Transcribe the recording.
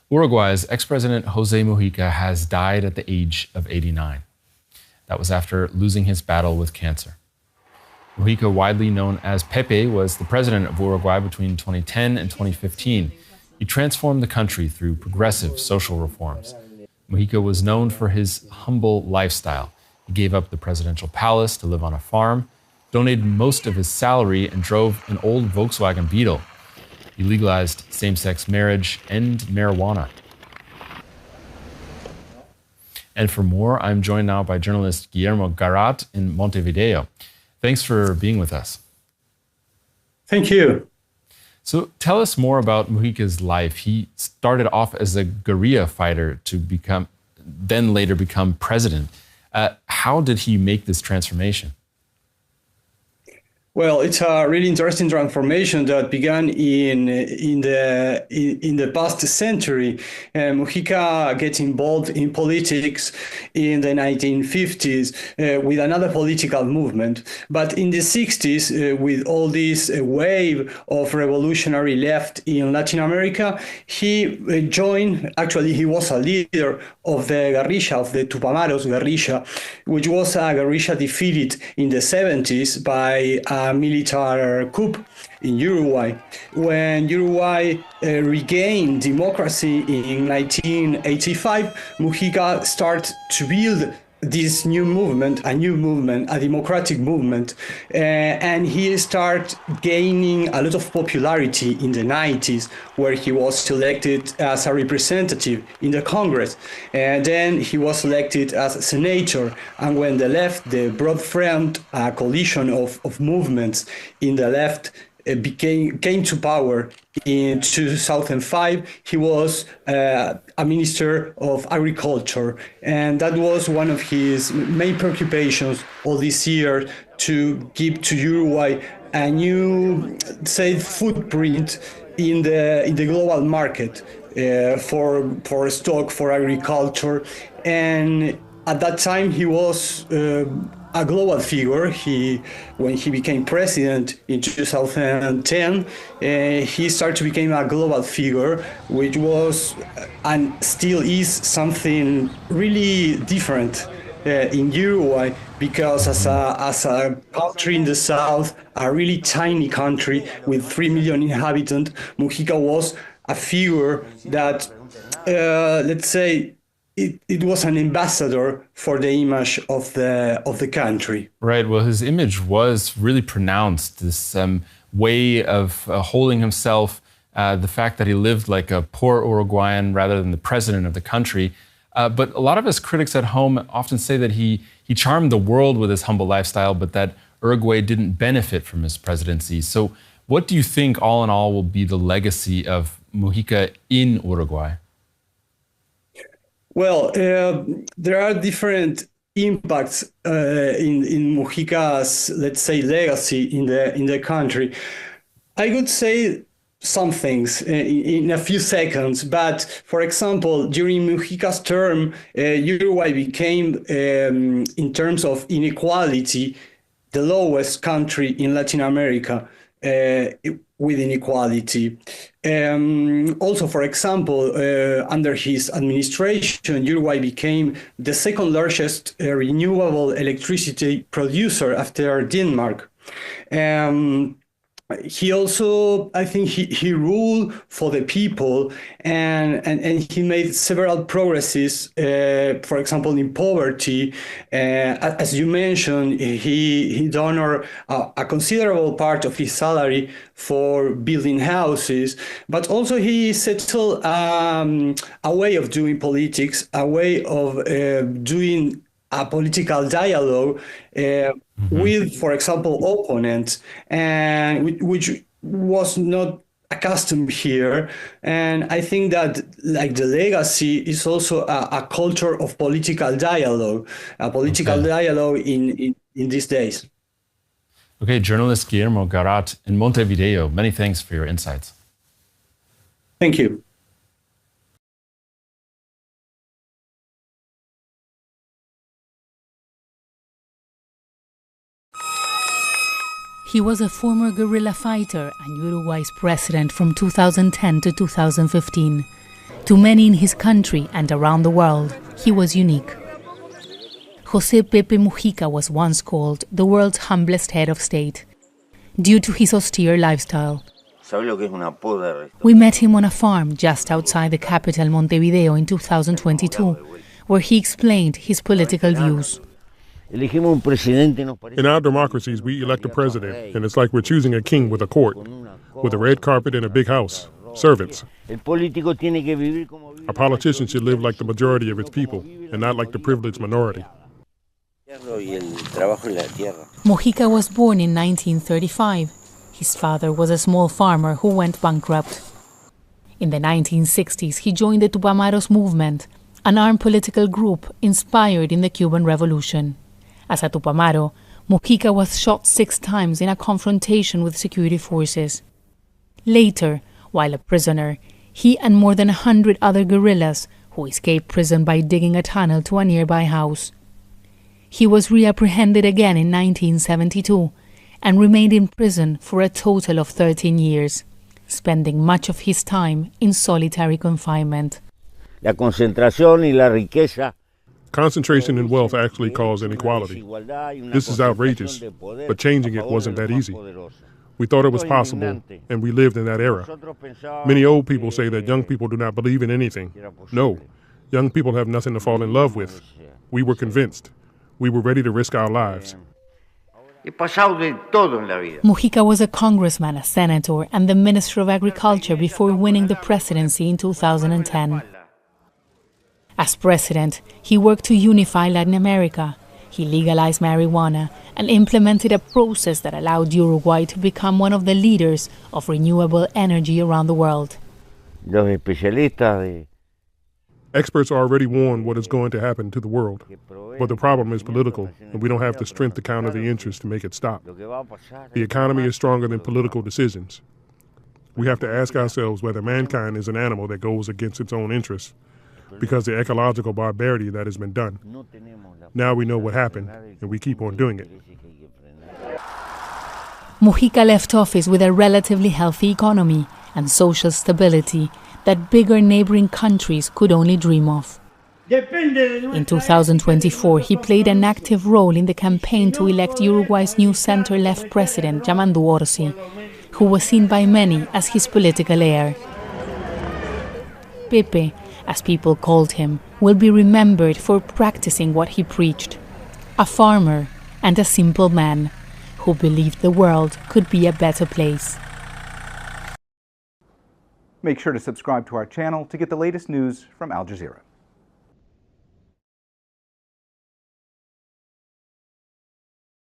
Uruguay's ex-president Jose Mujica has died at the age of 89. That was after losing his battle with cancer. Mujica, widely known as Pepe, was the president of Uruguay between 2010 and 2015. He transformed the country through progressive social reforms. Mujica was known for his humble lifestyle. He gave up the presidential palace to live on a farm, donated most of his salary, and drove an old Volkswagen Beetle. He legalized same-sex marriage and marijuana. And for more, I'm joined now by journalist Guillermo Garat in Montevideo. Thanks for being with us. Thank you. So tell us more about Mujica's life. He started off as a guerrilla fighter to then later become president. How did he make this transformation? Well, it's a really interesting transformation that began in the past century. Mujica gets involved in politics in the 1950s with another political movement. But in the 60s, with all this wave of revolutionary left in Latin America, he joined, actually he was a leader of the guerrilla, of the Tupamaros guerrilla, which was a guerrilla defeated in the 70s by a military coup in Uruguay. When Uruguay regained democracy in 1985, Mujica started to build this new movement, a democratic movement, and he started gaining a lot of popularity in the 90s, where he was elected as a representative in the Congress, and then he was elected as a senator. And when the left, the Broad Front, a coalition of movements in the left, came to power in 2005, he was a minister of agriculture, and that was one of his main preoccupations all this year, to give to Uruguay a new, say, footprint in the global market for stock, for agriculture. And at that time, he was a global figure. When he became president in 2010, he started to become a global figure, which was and still is something really different in Uruguay, because as a country in the south, a really tiny country with 3 million inhabitants, Mujica was a figure that, let's say, it was an ambassador for the image of the country. Right. Well, his image was really pronounced. This way of holding himself, the fact that he lived like a poor Uruguayan rather than the president of the country. But a lot of his critics at home often say that he charmed the world with his humble lifestyle, but that Uruguay didn't benefit from his presidency. So what do you think, all in all, will be the legacy of Mujica in Uruguay? Well, there are different impacts in Mujica's, let's say, legacy in the country. I could say some things in a few seconds, but for example, during Mujica's term, Uruguay became, in terms of inequality, the lowest country in Latin America with inequality. Also, for example, under his administration, Uruguay became the second largest renewable electricity producer after Denmark. He also, I think he ruled for the people, and he made several progresses, for example, in poverty. As you mentioned, he donated a considerable part of his salary for building houses, but also he settled a way of doing politics, a way of doing a political dialogue with, for example, opponents, and which was not accustomed here. And I think that, like, the legacy is also a culture of political dialogue, dialogue in these days. Okay, journalist Guillermo Garat in Montevideo, many thanks for your insights. Thank you. He was a former guerrilla fighter and Uruguay's president from 2010 to 2015. To many in his country and around the world, he was unique. José Pepe Mujica was once called the world's humblest head of state, due to his austere lifestyle. We met him on a farm just outside the capital Montevideo in 2022, where he explained his political views. In our democracies, we elect a president, and it's like we're choosing a king with a court, with a red carpet and a big house, servants. A politician should live like the majority of its people, and not like the privileged minority. Mujica was born in 1935. His father was a small farmer who went bankrupt. In the 1960s, he joined the Tupamaros movement, an armed political group inspired in the Cuban Revolution. As a Tupamaro, Mujica was shot 6 times in a confrontation with security forces. Later, while a prisoner, he and more than 100 other guerrillas who escaped prison by digging a tunnel to a nearby house. He was reapprehended again in 1972 and remained in prison for a total of 13 years, spending much of his time in solitary confinement. Concentration in wealth actually caused inequality. This is outrageous, but changing it wasn't that easy. We thought it was possible, and we lived in that era. Many old people say that young people do not believe in anything. No, young people have nothing to fall in love with. We were convinced. We were ready to risk our lives. Mujica was a congressman, a senator, and the Minister of Agriculture before winning the presidency in 2010. As president, he worked to unify Latin America. He legalized marijuana and implemented a process that allowed Uruguay to become one of the leaders of renewable energy around the world. Experts already warned what is going to happen to the world. But the problem is political, and we don't have the strength to counter the interest to make it stop. The economy is stronger than political decisions. We have to ask ourselves whether mankind is an animal that goes against its own interests, because the ecological barbarity that has been done. Now we know what happened, and we keep on doing it. Mujica left office with a relatively healthy economy and social stability that bigger neighboring countries could only dream of. In 2024, he played an active role in the campaign to elect Uruguay's new center-left president, Yamandu Orsi, who was seen by many as his political heir. Pepe, as people called him, will be remembered for practicing what he preached: a farmer and a simple man who believed the world could be a better place. Make sure to subscribe to our channel to get the latest news from Al Jazeera.